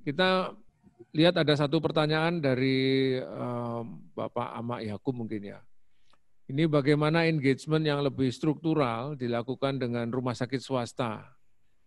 kita lihat ada satu pertanyaan dari Bapak Ahmad Yakub mungkin ya. Ini bagaimana engagement yang lebih struktural dilakukan dengan rumah sakit swasta.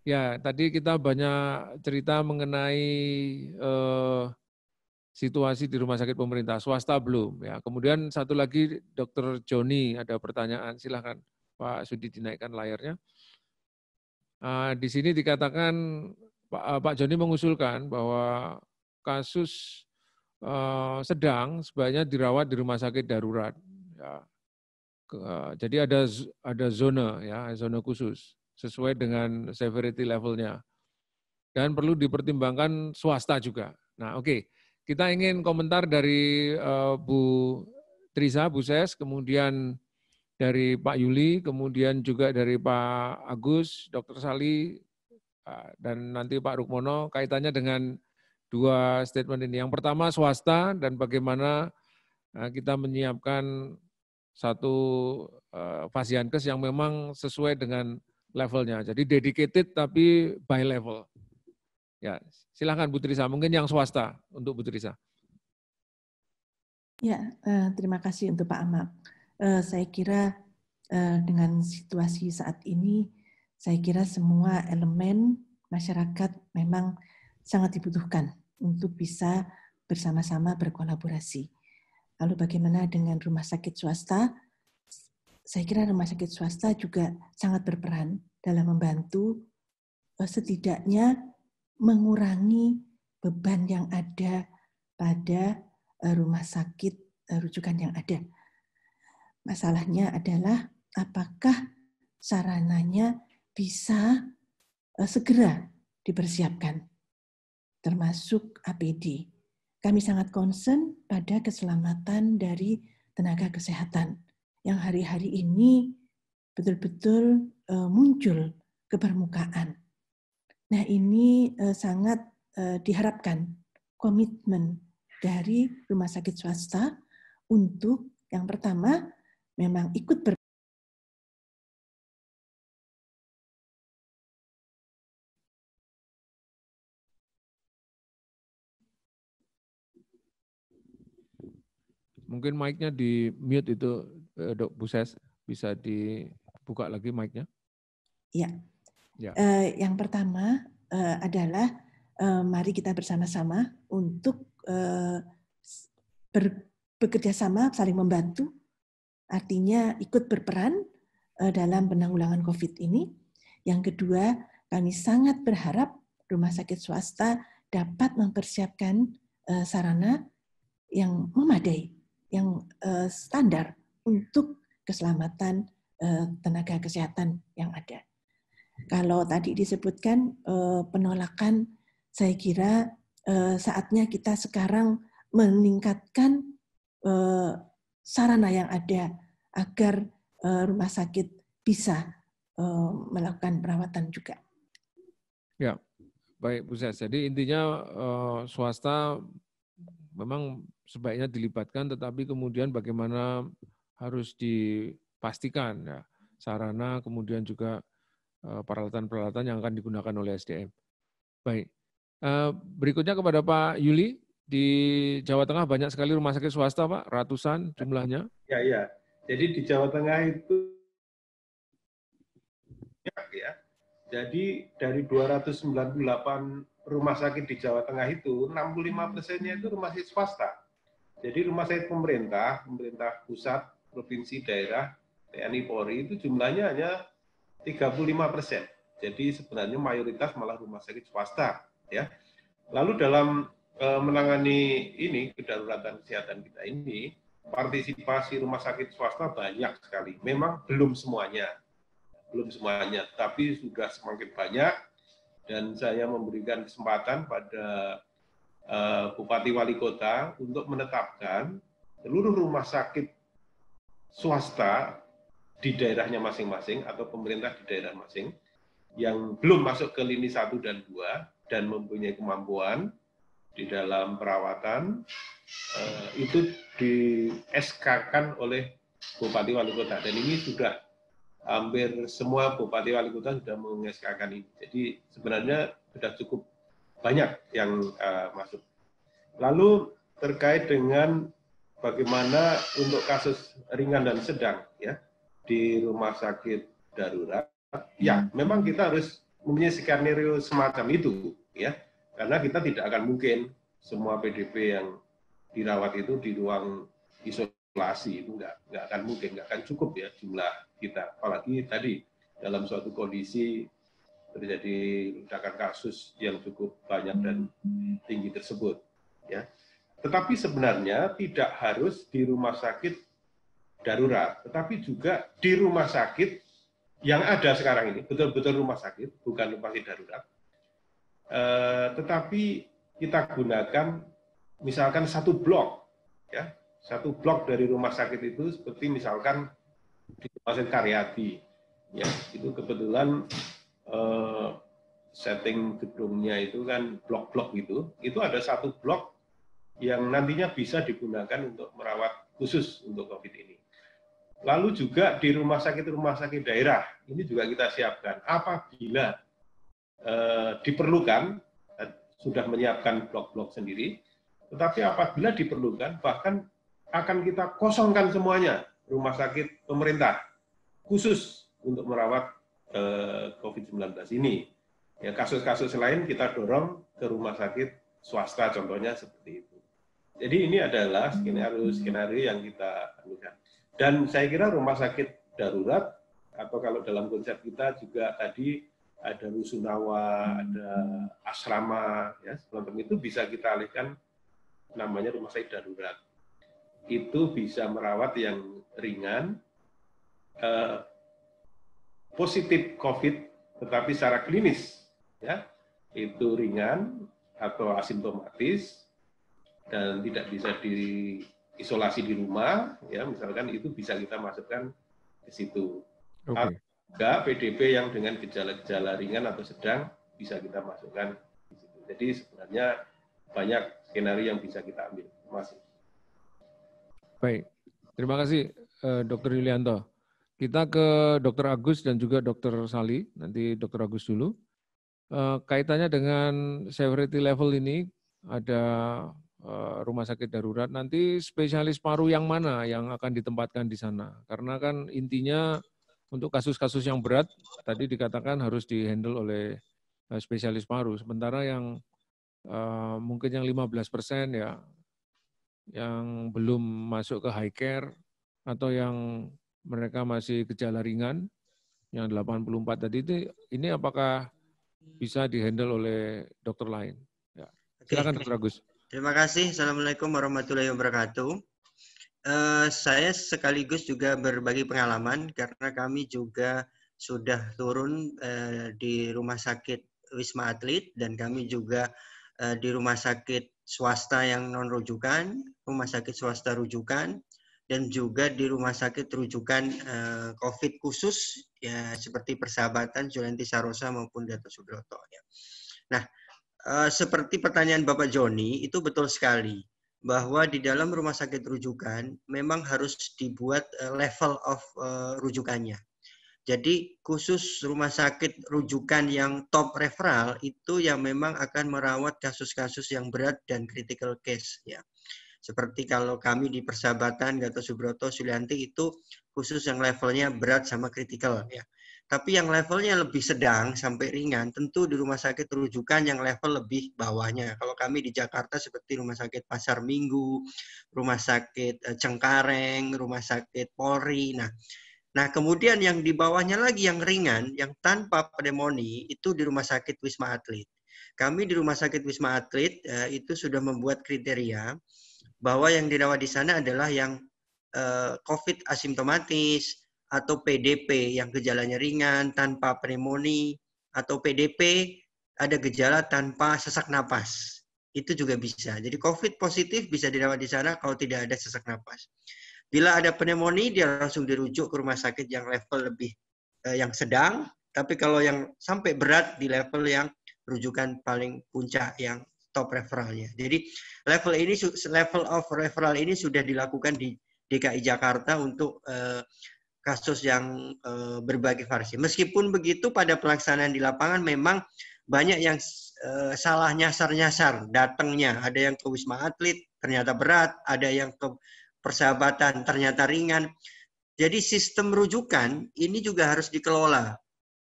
Ya, tadi kita banyak cerita mengenai situasi di rumah sakit pemerintah, swasta belum. Ya, kemudian satu lagi Dr. Joni ada pertanyaan, silahkan Pak Sudi dinaikkan layarnya. Di sini dikatakan Pak Joni mengusulkan bahwa kasus sedang sebaiknya dirawat di rumah sakit darurat. Ya. Jadi ada zona ya, zona khusus sesuai dengan severity levelnya dan perlu dipertimbangkan swasta juga. Nah, oke. Kita ingin komentar dari Bu Trisa, Bu Ses, kemudian dari Pak Yuli, kemudian juga dari Pak Agus, Dr. Sali, dan nanti Pak Rukmono kaitannya dengan dua statement ini. Yang pertama swasta dan bagaimana kita menyiapkan satu Fasiankes yang memang sesuai dengan levelnya. Jadi dedicated tapi by level. Ya, silakan Bu Trisa. Mungkin yang swasta untuk Bu Trisa. Ya, terima kasih untuk Pak Ahmad. Saya kira dengan situasi saat ini, saya kira semua elemen masyarakat memang sangat dibutuhkan untuk bisa bersama-sama berkolaborasi. Lalu bagaimana dengan rumah sakit swasta? Saya kira rumah sakit swasta juga sangat berperan dalam membantu setidaknya mengurangi beban yang ada pada rumah sakit rujukan yang ada. Masalahnya adalah apakah sarananya bisa segera dipersiapkan, termasuk APD. Kami sangat concern pada keselamatan dari tenaga kesehatan yang hari-hari ini betul-betul muncul ke permukaan. Nah, ini sangat diharapkan komitmen dari rumah sakit swasta untuk yang pertama memang ikut Mungkin mic-nya di mute itu, Dok Bu Ses, bisa dibuka lagi mic-nya. Ya. Ya. Yang pertama adalah mari kita bersama-sama untuk bekerja sama, saling membantu, artinya ikut berperan dalam penanggulangan COVID ini. Yang kedua, kami sangat berharap rumah sakit swasta dapat mempersiapkan sarana yang memadai, yang standar untuk keselamatan tenaga kesehatan yang ada. Kalau tadi disebutkan penolakan, saya kira saatnya kita sekarang meningkatkan sarana yang ada agar rumah sakit bisa melakukan perawatan juga. Ya, baik Bu Ses. Jadi intinya swasta memang sebaiknya dilibatkan, tetapi kemudian bagaimana harus dipastikan ya, sarana, kemudian juga peralatan-peralatan yang akan digunakan oleh SDM. Baik, berikutnya kepada Pak Yuli. Di Jawa Tengah banyak sekali rumah sakit swasta, Pak, ratusan jumlahnya. Ya. Jadi di Jawa Tengah itu ya. Jadi dari 298 rumah sakit di Jawa Tengah itu 65%-nya itu rumah sakit swasta. Jadi rumah sakit pemerintah pusat, provinsi, daerah, TNI, Polri itu jumlahnya hanya 35%. Jadi sebenarnya mayoritas malah rumah sakit swasta, ya. Lalu dalam menangani ini kedaruratan kesehatan kita ini, partisipasi rumah sakit swasta banyak sekali. Memang belum semuanya, tapi sudah semakin banyak. Dan saya memberikan kesempatan pada Bupati Wali Kota untuk menetapkan seluruh rumah sakit swasta di daerahnya masing-masing atau pemerintah di daerah masing yang belum masuk ke lini 1 dan 2 dan mempunyai kemampuan di dalam perawatan itu di SK-kan oleh Bupati Wali Kota, dan ini sudah hampir semua Bupati Wali Kota sudah meng-SK-kan ini. Jadi sebenarnya sudah cukup banyak yang masuk. Lalu terkait dengan bagaimana untuk kasus ringan dan sedang ya di rumah sakit darurat, ya memang kita harus mempunyai skenario semacam itu ya, karena kita tidak akan mungkin semua PDP yang dirawat itu di ruang isolasi, itu nggak akan mungkin, nggak akan cukup ya jumlah kita, apalagi tadi dalam suatu kondisi terjadi ledakan kasus yang cukup banyak dan tinggi tersebut ya. Tetapi sebenarnya tidak harus di rumah sakit darurat, tetapi juga di rumah sakit yang ada sekarang ini, betul-betul rumah sakit, bukan rumah sakit darurat. Tetapi kita gunakan misalkan satu blok, ya, satu blok dari rumah sakit itu seperti misalkan di rumah sakit Karyadi, ya, itu kebetulan setting gedungnya itu kan blok-blok gitu, itu ada satu blok yang nantinya bisa digunakan untuk merawat khusus untuk COVID ini. Lalu juga di rumah sakit daerah, ini juga kita siapkan. Apabila diperlukan, sudah menyiapkan blok-blok sendiri, tetapi apabila diperlukan, bahkan akan kita kosongkan semuanya rumah sakit pemerintah, khusus untuk merawat COVID-19 ini. Ya, kasus-kasus lain kita dorong ke rumah sakit swasta, contohnya seperti itu. Jadi ini adalah skenario yang kita lakukan. Dan saya kira rumah sakit darurat, atau kalau dalam konsep kita juga tadi ada rusunawa, ada asrama, ya, semacam itu bisa kita alihkan namanya rumah sakit darurat. Itu bisa merawat yang ringan, positif COVID, tetapi secara klinis, ya, itu ringan atau asimptomatis, dan tidak bisa diisolasi di rumah, ya misalkan itu bisa kita masukkan ke situ. Okay. Atau PDP yang dengan gejala-gejala ringan atau sedang bisa kita masukkan di situ. Jadi sebenarnya banyak skenario yang bisa kita ambil. Terima kasih. Baik, terima kasih Dr. Yulianto. Kita ke Dr. Agus dan juga Dr. Sali. Nanti Dr. Agus dulu. Kaitannya dengan severity level ini ada rumah sakit darurat, nanti spesialis paru yang mana yang akan ditempatkan di sana? Karena kan intinya untuk kasus-kasus yang berat, tadi dikatakan harus dihandle oleh spesialis paru, sementara yang mungkin yang 15% ya, yang belum masuk ke high care, atau yang mereka masih gejala ringan, yang 84 tadi itu, ini apakah bisa dihandle oleh dokter lain? Ya. Silakan Dr. Agus. Terima kasih. Assalamualaikum warahmatullahi wabarakatuh. Saya sekaligus juga berbagi pengalaman karena kami juga sudah turun di rumah sakit Wisma Atlet dan kami juga di rumah sakit swasta yang non rujukan, rumah sakit swasta rujukan, dan juga di rumah sakit rujukan COVID khusus ya seperti Persahabatan, Sulianti Sarosa maupun Gatot Subroto. Ya. Nah, seperti pertanyaan Bapak Joni, itu betul sekali bahwa di dalam rumah sakit rujukan memang harus dibuat level of rujukannya. Jadi khusus rumah sakit rujukan yang top referral itu yang memang akan merawat kasus-kasus yang berat dan critical case ya. Seperti kalau kami di Persahabatan, Gatot Subroto, Sulianti itu khusus yang levelnya berat sama kritikal ya. Tapi yang levelnya lebih sedang sampai ringan, tentu di rumah sakit rujukan yang level lebih bawahnya. Kalau kami di Jakarta seperti rumah sakit Pasar Minggu, rumah sakit Cengkareng, rumah sakit Polri. Nah kemudian yang di bawahnya lagi yang ringan, yang tanpa pneumonia itu di rumah sakit Wisma Atlet. Kami di rumah sakit Wisma Atlet itu sudah membuat kriteria bahwa yang dirawat di sana adalah yang COVID asimptomatis, atau PDP yang gejalanya ringan tanpa pneumonia, atau PDP ada gejala tanpa sesak napas. Itu juga bisa. Jadi COVID positif bisa dirawat di sana kalau tidak ada sesak napas. Bila ada pneumonia dia langsung dirujuk ke rumah sakit yang level lebih yang sedang, tapi kalau yang sampai berat di level yang rujukan paling puncak yang top referralnya. Jadi level of referral ini sudah dilakukan di DKI Jakarta untuk kasus yang berbagai variasi. Meskipun begitu pada pelaksanaan di lapangan memang banyak yang salah nyasar-nyasar datangnya. Ada yang ke Wisma Atlet ternyata berat, ada yang ke Persahabatan ternyata ringan. Jadi sistem rujukan ini juga harus dikelola.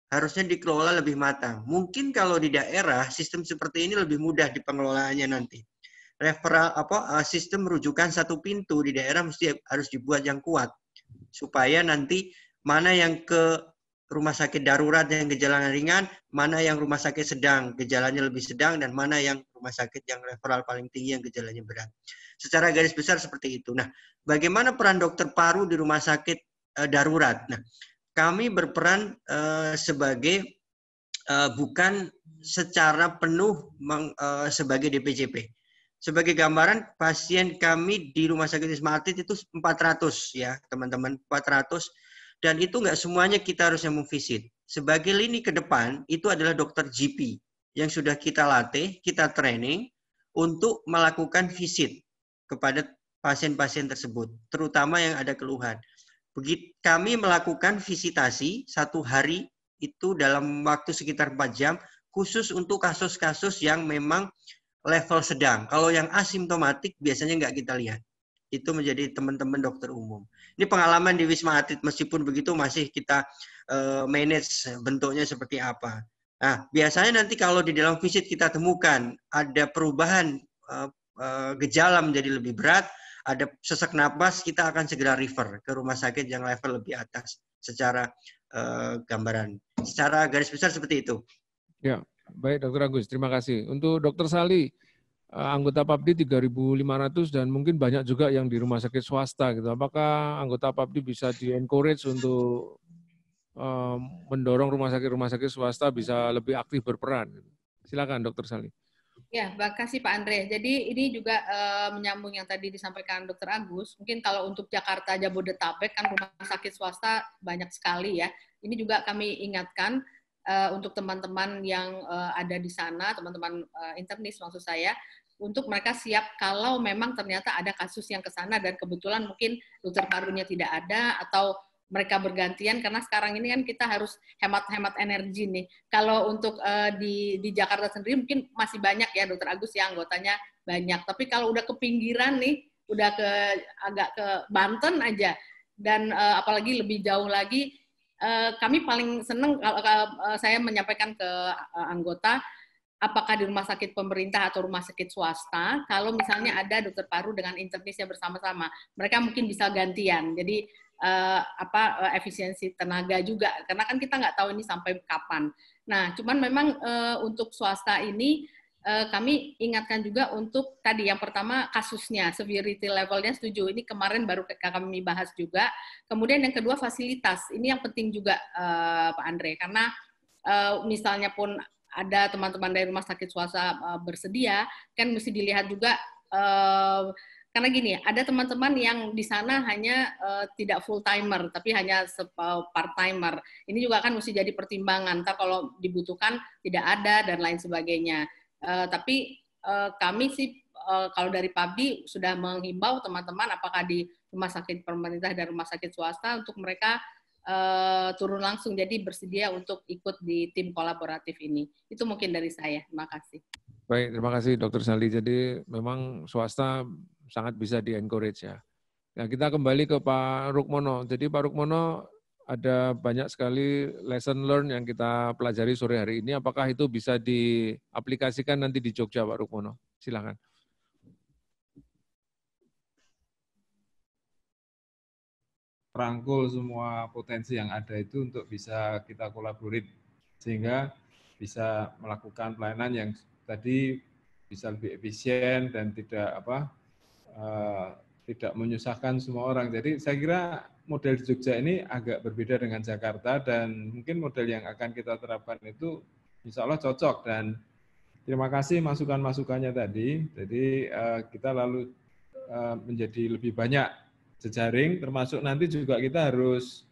Harusnya dikelola lebih matang. Mungkin kalau di daerah sistem seperti ini lebih mudah di pengelolaannya nanti. Sistem rujukan satu pintu di daerah mesti harus dibuat yang kuat supaya nanti mana yang ke rumah sakit darurat yang gejalanya ringan, mana yang rumah sakit sedang gejalanya lebih sedang, dan mana yang rumah sakit yang referral paling tinggi yang gejalanya berat. Secara garis besar seperti itu. Nah, bagaimana peran dokter paru di rumah sakit darurat? Nah, kami berperan sebagai bukan secara penuh sebagai DPJP. Sebagai gambaran, pasien kami di Rumah Sakit Wisma Atlet itu 400 ya, teman-teman, 400. Dan itu nggak semuanya kita harus yang memvisit. Sebagai lini ke depan, itu adalah dokter GP yang sudah kita latih, kita training untuk melakukan visit kepada pasien-pasien tersebut, terutama yang ada keluhan. Begitu kami melakukan visitasi 1 hari itu dalam waktu sekitar 4 jam, khusus untuk kasus-kasus yang memang level sedang. Kalau yang asimptomatik biasanya nggak kita lihat. Itu menjadi teman-teman dokter umum. Ini pengalaman di Wisma Atlet, meskipun begitu masih kita manage bentuknya seperti apa. Nah, biasanya nanti kalau di dalam visit kita temukan ada perubahan gejala menjadi lebih berat, ada sesak napas, kita akan segera refer ke rumah sakit yang level lebih atas secara gambaran. Secara garis besar seperti itu. Ya, baik Dr. Agus, terima kasih. Untuk Dr. Sali, anggota PAPDI 3.500 dan mungkin banyak juga yang di rumah sakit swasta gitu. Apakah anggota PAPDI bisa di-encourage untuk mendorong rumah sakit swasta bisa lebih aktif berperan? Silakan Dr. Sali. Ya, terima kasih Pak Andre. Jadi ini juga menyambung yang tadi disampaikan Dr. Agus. Mungkin kalau untuk Jakarta, Jabodetabek kan rumah sakit swasta banyak sekali ya. Ini juga kami ingatkan untuk teman-teman yang ada di sana, teman-teman internis maksud saya, untuk mereka siap kalau memang ternyata ada kasus yang ke sana dan kebetulan mungkin dokter parunya tidak ada atau mereka bergantian, karena sekarang ini kan kita harus hemat-hemat energi nih. Kalau untuk di Jakarta sendiri mungkin masih banyak ya Dokter Agus yang anggotanya banyak, tapi kalau udah ke pinggiran nih, udah agak ke Banten aja, dan apalagi lebih jauh lagi, kami paling senang kalau saya menyampaikan ke anggota, apakah di rumah sakit pemerintah atau rumah sakit swasta, kalau misalnya ada dokter paru dengan internisnya bersama-sama, mereka mungkin bisa gantian. Jadi efisiensi tenaga juga, karena kan kita nggak tahu ini sampai kapan. Nah, cuman memang untuk swasta ini kami ingatkan juga untuk tadi yang pertama kasusnya, severity levelnya setuju. Ini kemarin baru kami bahas juga. Kemudian yang kedua fasilitas, ini yang penting juga Pak Andre, karena misalnya pun ada teman-teman dari rumah sakit swasta bersedia, kan mesti dilihat juga karena gini, ada teman-teman yang di sana hanya tidak full timer, tapi hanya part timer. Ini juga kan mesti jadi pertimbangan. Ntar kalau dibutuhkan tidak ada dan lain sebagainya. Tapi kami sih kalau dari PABDI sudah menghimbau teman-teman apakah di rumah sakit pemerintah dan rumah sakit swasta untuk mereka turun langsung, jadi bersedia untuk ikut di tim kolaboratif ini. Itu mungkin dari saya. Terima kasih. Baik, terima kasih Dr. Sali. Jadi memang swasta sangat bisa di-encourage ya. Nah, kita kembali ke Pak Rukmono. Jadi Pak Rukmono, ada banyak sekali lesson learn yang kita pelajari sore hari ini. Apakah itu bisa diaplikasikan nanti di Jogja, Pak Rukmono? Silakan. Rangkul semua potensi yang ada itu untuk bisa kita kolaborate sehingga bisa melakukan pelayanan yang tadi bisa lebih efisien dan tidak tidak menyusahkan semua orang. Jadi saya kira model di Jogja ini agak berbeda dengan Jakarta dan mungkin model yang akan kita terapkan itu insya Allah cocok. Dan terima kasih masukan-masukannya tadi. Jadi kita lalu menjadi lebih banyak jejaring, termasuk nanti juga kita harus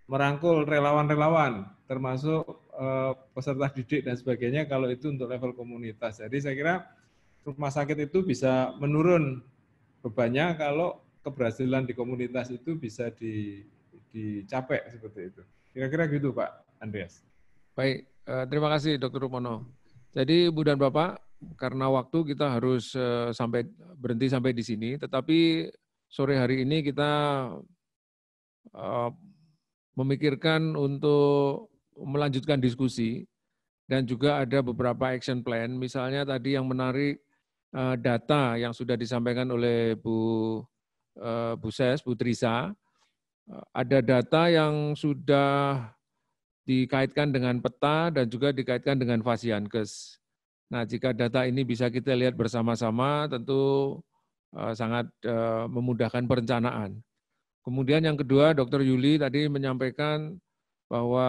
merangkul relawan-relawan, termasuk peserta didik dan sebagainya kalau itu untuk level komunitas. Jadi saya kira rumah sakit itu bisa menurun bebannya kalau keberhasilan di komunitas itu bisa dicapai seperti itu. Kira-kira gitu Pak Andreas. Baik, Terima kasih Dr. Rukmono. Jadi Ibu dan Bapak, karena waktu kita harus berhenti sampai di sini, tetapi sore hari ini kita memikirkan untuk melanjutkan diskusi dan juga ada beberapa action plan. Misalnya tadi yang menarik data yang sudah disampaikan oleh Bu Ses, Bu Trisa, ada data yang sudah dikaitkan dengan peta dan juga dikaitkan dengan Fasiankes. Nah, jika data ini bisa kita lihat bersama-sama, tentu sangat memudahkan perencanaan. Kemudian yang kedua, Dr. Yuli tadi menyampaikan bahwa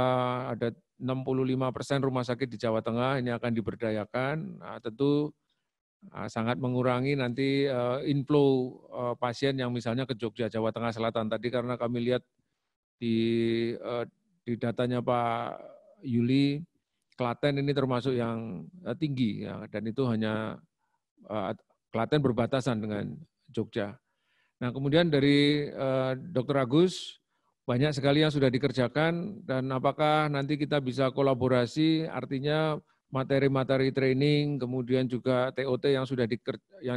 ada 65% rumah sakit di Jawa Tengah ini akan diberdayakan. Nah, tentu sangat mengurangi nanti inflow pasien yang misalnya ke Jogja, Jawa Tengah Selatan tadi, karena kami lihat di datanya Pak Yuli, Klaten ini termasuk yang tinggi, ya, dan itu hanya Klaten berbatasan dengan Jogja. Nah, kemudian dari Dr. Agus, banyak sekali yang sudah dikerjakan, dan apakah nanti kita bisa kolaborasi, artinya materi-materi training, kemudian juga TOT yang sudah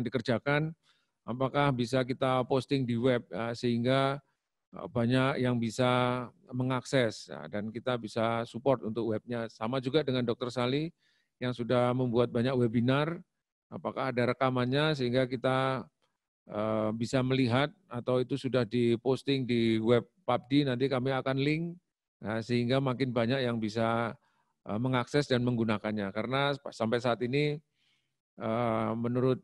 dikerjakan, apakah bisa kita posting di web, sehingga banyak yang bisa mengakses, dan kita bisa support untuk webnya. Sama juga dengan Dr. Sali yang sudah membuat banyak webinar, apakah ada rekamannya sehingga kita bisa melihat atau itu sudah diposting di web PABDI, nanti kami akan link sehingga makin banyak yang bisa mengakses dan menggunakannya. Karena sampai saat ini menurut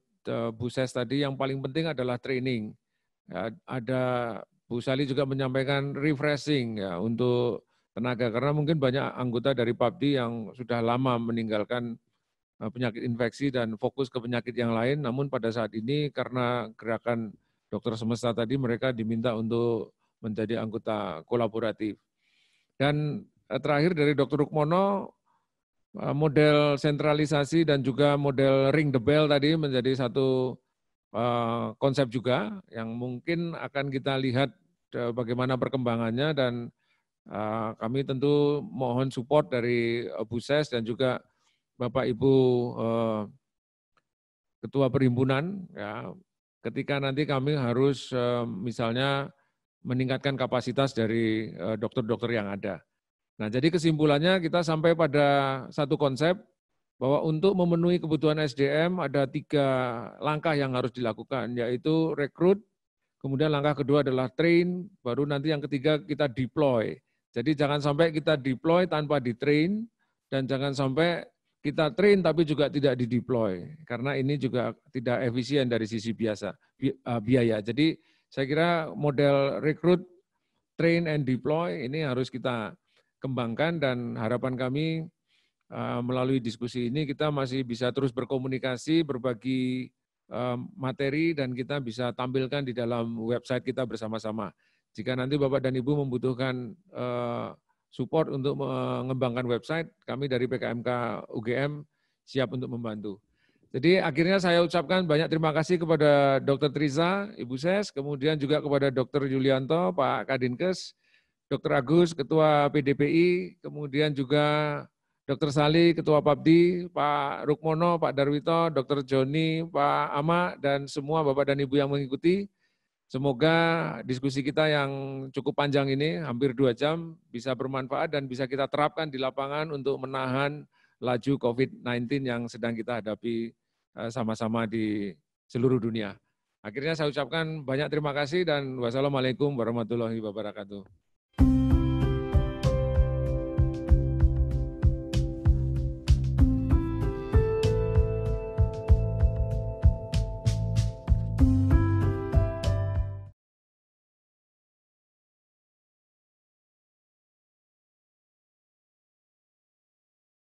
Bu Ses tadi yang paling penting adalah training. Ada Bu Sali juga menyampaikan refreshing ya untuk tenaga, karena mungkin banyak anggota dari PABDI yang sudah lama meninggalkan penyakit infeksi dan fokus ke penyakit yang lain, namun pada saat ini karena gerakan Dokter Semesta tadi mereka diminta untuk menjadi anggota kolaboratif. Dan terakhir dari Dr. Rukmono, model sentralisasi dan juga model ring the bell tadi menjadi satu konsep juga yang mungkin akan kita lihat bagaimana perkembangannya, dan kami tentu mohon support dari Bu Ses dan juga Bapak Ibu Ketua Perhimpunan, ya, ketika nanti kami harus misalnya meningkatkan kapasitas dari dokter-dokter yang ada. Nah, jadi kesimpulannya kita sampai pada satu konsep bahwa untuk memenuhi kebutuhan SDM ada 3 langkah yang harus dilakukan, yaitu rekrut, kemudian langkah kedua adalah train, baru nanti yang ketiga kita deploy. Jadi jangan sampai kita deploy tanpa di-train, dan jangan sampai kita train tapi juga tidak di-deploy, karena ini juga tidak efisien dari sisi biaya. Jadi saya kira model rekrut, train, and deploy ini harus kita kembangkan, dan harapan kami melalui diskusi ini kita masih bisa terus berkomunikasi, berbagi materi, dan kita bisa tampilkan di dalam website kita bersama-sama. Jika nanti Bapak dan Ibu membutuhkan support untuk mengembangkan website, kami dari PKMK UGM siap untuk membantu. Jadi akhirnya saya ucapkan banyak terima kasih kepada Dr. Trisa, Ibu Ses, kemudian juga kepada Dr. Yulianto, Pak Kadinkes, Dr. Agus, Ketua PDPI, kemudian juga Dr. Sali, Ketua PABDI, Pak Rukmono, Pak Darwito, Dr. Joni, Pak Ama, dan semua Bapak dan Ibu yang mengikuti. Semoga diskusi kita yang cukup panjang ini, hampir 2 jam, bisa bermanfaat dan bisa kita terapkan di lapangan untuk menahan laju COVID-19 yang sedang kita hadapi sama-sama di seluruh dunia. Akhirnya saya ucapkan banyak terima kasih dan wassalamualaikum warahmatullahi wabarakatuh.